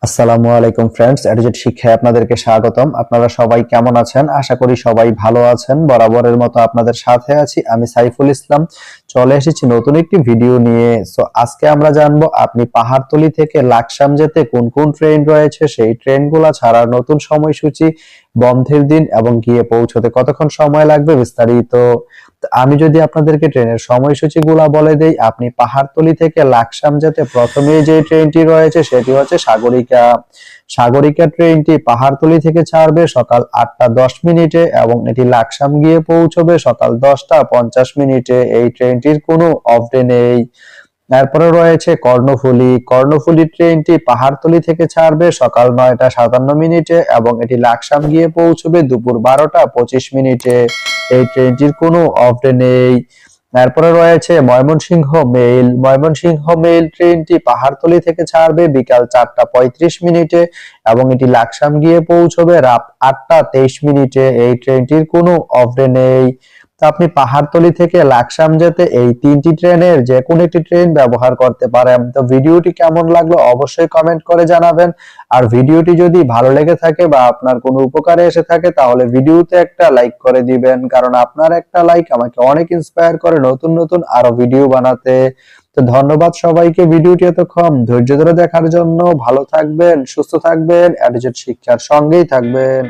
আসসালামু আলাইকুম ফ্রেন্ডস, এডুজেট শিক্ষায় আপনাদেরকে স্বাগতম। আপনারা সবাই কেমন আছেন? আশা করি সবাই ভালো আছেন। বরাবরের মতো আপনাদের সাথে আছি আমি সাইফুল ইসলাম। চলে এসেছি নতুন একটি ভিডিও নিয়ে। আজকে আমরা জানবো আপনি পাহাড়তলি থেকে লাকসাম যেতে কোন কোন ট্রেন রয়েছে, সেই ট্রেনগুলো ছাড়ার নতুন সময়সূচি, বন্ধের দিন এবং গিয়ে পৌঁছতে কতক্ষণ সময় লাগবে বিস্তারিত। আমি যদি আপনাদেরকে ট্রেনের সময়সূচিগুলা বলে দেই, আপনি পাহাড়তলি থেকে লাকসাম যেতে প্রথমেই যে ট্রেনটি রয়েছে সেটি হচ্ছে সাগরিকা। সাগরিকা ট্রেনটি পাহাড়তলি থেকে ছাড়বে সকাল 8টা 10 মিনিটে এবং এটি লাকসাম গিয়ে পৌঁছবে সকাল 10টা 50 মিনিটে। এই ট্রেনটির কোনো অফ ডে নেই। তারপরে রয়েছে কর্ণফুলী। কর্ণফুলী ট্রেনটি পাহাড়তলি থেকে ছাড়বে সকাল 9টা 57 মিনিটে এবং এটি লাকসাম গিয়ে পৌঁছবে দুপুর 12টা 25 মিনিটে। এই ট্রেনটির কোনো অফ ডে নেই। তারপরে রয়েছে ময়মনসিংহ মেইল। ময়মনসিংহ মেইল ট্রেনটি পাহাড়তলি থেকে ছাড়বে বিকাল 4টা 35 মিনিটে এবং এটি লাকসাম গিয়ে পৌঁছবে রাত 8টা 23 মিনিটে। এই ট্রেনটির কোনো অফ ডে নেই। তো আপনি পাহাড়তলি থেকে লাকসাম যেতে এই তিনটি ট্রেনের যে কোনো একটি ট্রেন ব্যবহার করতে পারেন। তো ভিডিওটি কেমন লাগলো অবশ্যই কমেন্ট করে জানাবেন। আর ভিডিওটি যদি ভালো লেগে থাকে বা আপনার কোনো উপকারে এসে থাকে তাহলে ভিডিওতে একটা লাইক করে দিবেন, কারণ আপনার একটা লাইক আমাকে অনেক ইন্সপায়ার করে নতুন নতুন আরো ভিডিও বানাতে। তো ধন্যবাদ সবাইকে ভিডিওটি এতক্ষণ ধৈর্য ধরে দেখার জন্য। ভালো থাকবেন, সুস্থ থাকবেন, এডুকেট শিক্ষার সঙ্গেই থাকবেন।